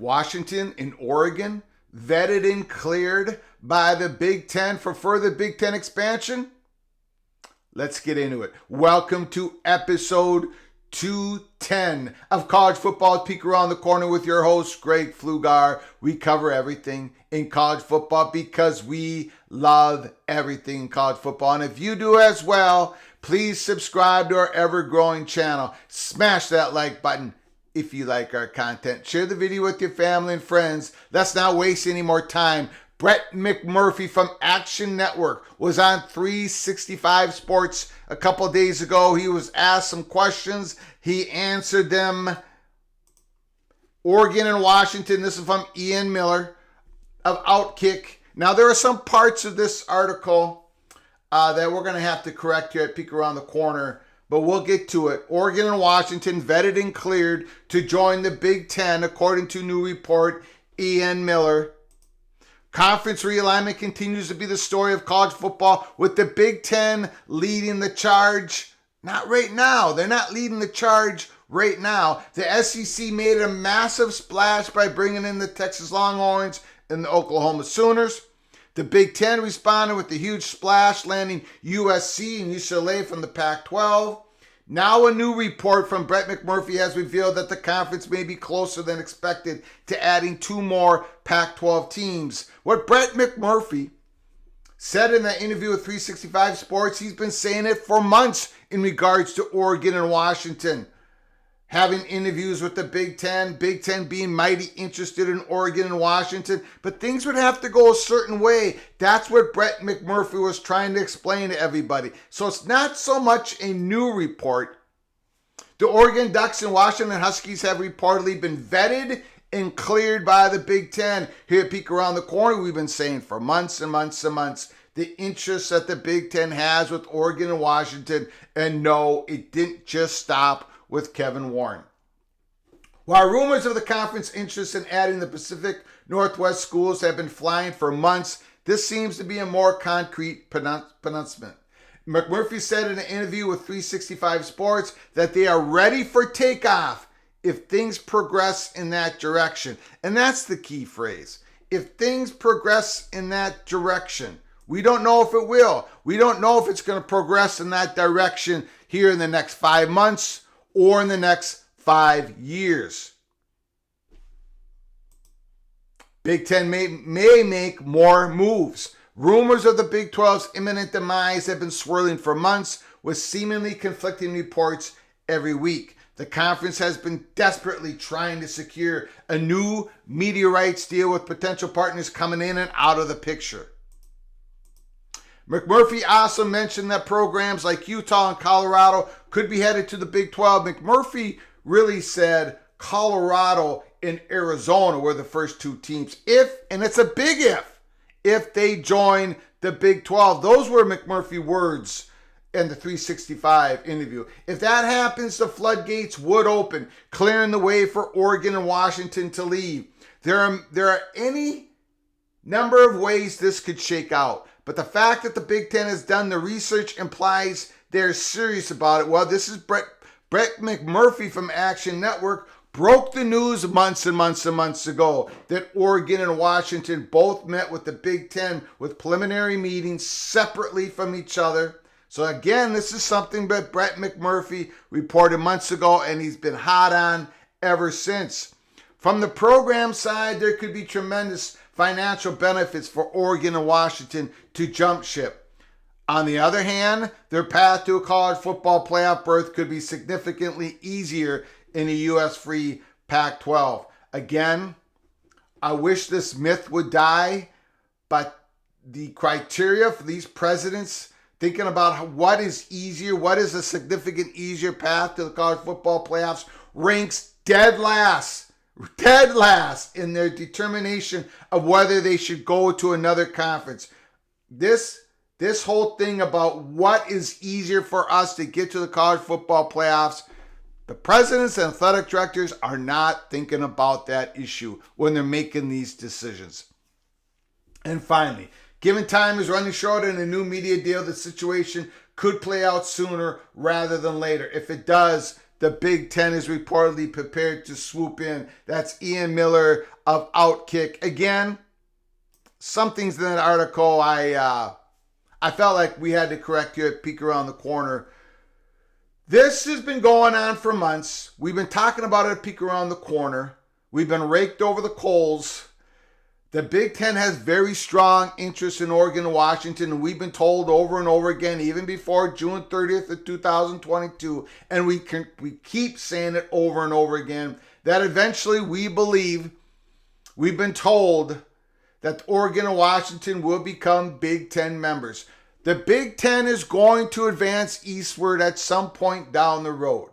Washington and Oregon vetted and cleared by the Big Ten for further Big Ten expansion? Let's get into it. Welcome to episode 210 of College Football's Peek Around the Corner with your host, Greg Pflugar. We cover everything in college football because we love everything in college football. And if you do as well, please subscribe to our ever-growing channel. Smash that like button if you like our content. Share the video with your family and friends. Let's not waste any more time. Brett McMurphy from Action Network was on 365 Sports a couple days ago. He was asked some questions. He answered them. Oregon and Washington. This is from Ian Miller of Outkick. Now, there are some parts of this article that we're going to have to correct here at Peek Around the Corner, but we'll get to it. Oregon and Washington vetted and cleared to join the Big Ten, according to new report, Ian Miller. Conference realignment continues to be the story of college football, with the Big Ten leading the charge. Not right now. They're not leading the charge right now. The SEC made a massive splash by bringing in the Texas Longhorns and the Oklahoma Sooners. The Big Ten responded with a huge splash, landing USC and UCLA from the Pac-12. Now a new report from Brett McMurphy has revealed that the conference may be closer than expected to adding 2 more Pac-12 teams. What Brett McMurphy said in that interview with 365 Sports, he's been saying it for months in regards to Oregon and Washington. Having interviews with the Big Ten being mighty interested in Oregon and Washington, but things would have to go a certain way. That's what Brett McMurphy was trying to explain to everybody. So it's not so much a new report. The Oregon Ducks and Washington Huskies have reportedly been vetted and cleared by the Big Ten. Here at Peek Around the Corner, we've been saying for months and months and months the interest that the Big Ten has with Oregon and Washington. And no, it didn't just stop with Kevin Warren. While rumors of the conference interest in adding the Pacific Northwest schools have been flying for months, this seems to be a more concrete pronouncement. McMurphy said in an interview with 365 Sports that they are ready for takeoff if things progress in that direction. And that's the key phrase. If things progress in that direction. We don't know if it will. We don't know if it's going to progress in that direction here in the next 5 months or in the next 5 years. Big Ten may make more moves. Rumors of the Big 12's imminent demise have been swirling for months, with seemingly conflicting reports every week. The conference has been desperately trying to secure a new media rights deal, with potential partners coming in and out of the picture. McMurphy also mentioned that programs like Utah and Colorado could be headed to the Big 12. McMurphy really said Colorado and Arizona were the first 2 teams. And it's a big if they join the Big 12. Those were McMurphy words in the 365 interview. If that happens, the floodgates would open, clearing the way for Oregon and Washington to leave. There are any number of ways this could shake out. But the fact that the Big Ten has done the research implies they're serious about it. Well, this is Brett McMurphy from Action Network broke the news months and months and months ago that Oregon and Washington both met with the Big Ten with preliminary meetings separately from each other. So again, this is something that Brett McMurphy reported months ago, and he's been hot on ever since. From the program side, there could be tremendous financial benefits for Oregon and Washington to jump ship. On the other hand, their path to a college football playoff berth could be significantly easier in a US-free Pac-12. Again, I wish this myth would die, but the criteria for these presidents thinking about what is easier, what is a significant easier path to the college football playoffs, ranks dead last in their determination of whether they should go to another conference. This whole thing about what is easier for us to get to the college football playoffs, the presidents and athletic directors are not thinking about that issue when they're making these decisions. And finally, given time is running short in a new media deal, the situation could play out sooner rather than later. If it does, the Big Ten is reportedly prepared to swoop in. That's Ian Miller of Outkick. Again, some things in that article I felt like we had to correct here at Peek Around the Corner. This has been going on for months. We've been talking about it at Peek Around the Corner. We've been raked over the coals. The Big Ten has very strong interest in Oregon and Washington, and we've been told over and over again, even before June 30th of 2022, and we keep saying it over and over again, that eventually we've been told that Oregon and Washington will become Big Ten members. The Big Ten is going to advance eastward at some point down the road.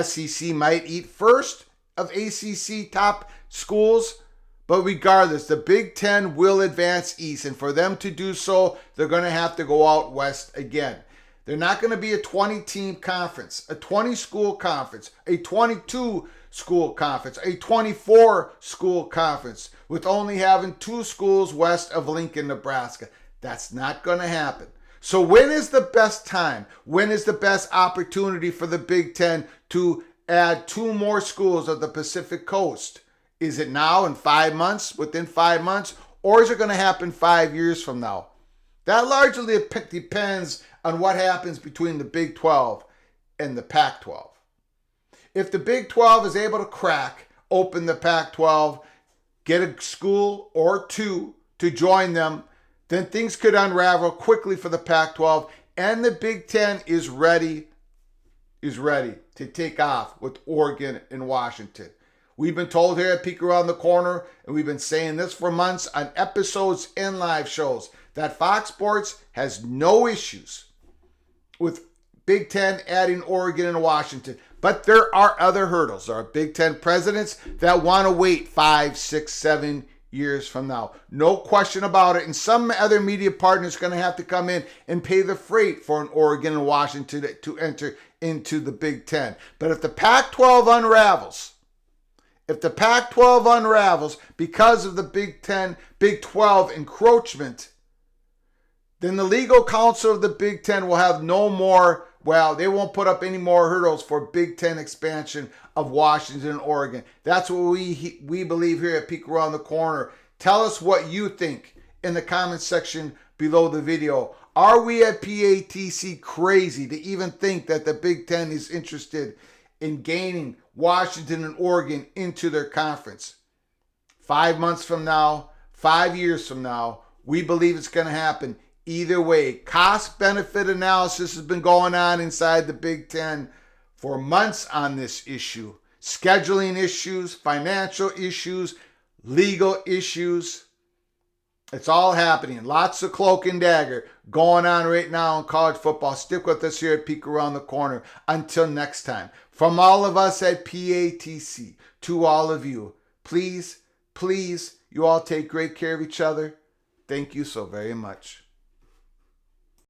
SEC might eat first of ACC top schools, but regardless, the Big Ten will advance east, and for them to do so, they're going to have to go out west again. They're not going to be a 20-team conference, a 20-school conference, a 22-school conference, a 24-school conference, with only having 2 schools west of Lincoln, Nebraska. That's not going to happen. So when is the best time? When is the best opportunity for the Big Ten to add 2 more schools of the Pacific Coast? Is it now, in 5 months, within 5 months, or is it going to happen 5 years from now? That largely depends on what happens between the Big 12 and the Pac-12. If the Big 12 is able to crack open the Pac-12, get a school or 2 to join them, then things could unravel quickly for the Pac-12, and the Big Ten is ready to take off with Oregon and Washington. We've been told here at Peek Around the Corner, and we've been saying this for months on episodes and live shows, that Fox Sports has no issues with Big Ten adding Oregon and Washington. But there are other hurdles. There are Big Ten presidents that want to wait 5, 6, 7 years from now. No question about it. And some other media partners are going to have to come in and pay the freight for an Oregon and Washington to enter into the Big Ten. But if the Pac-12 unravels, because of the Big 12 encroachment, then the legal counsel of the Big Ten will have no more, they won't put up any more hurdles for Big Ten expansion of Washington and Oregon. That's what we believe here at Peek Around the Corner. Tell us what you think in the comment section below the video. Are we at PATC crazy to even think that the Big Ten is interested in gaining Washington and Oregon into their conference? 5 months from now, 5 years from now, we believe it's going to happen. Either way, cost-benefit analysis has been going on inside the Big Ten for months on this issue. Scheduling issues, financial issues, legal issues. It's all happening. Lots of cloak and dagger going on right now in college football. Stick with us here at Peek Around the Corner. Until next time, from all of us at PATC to all of you, please, you all take great care of each other. Thank you so very much.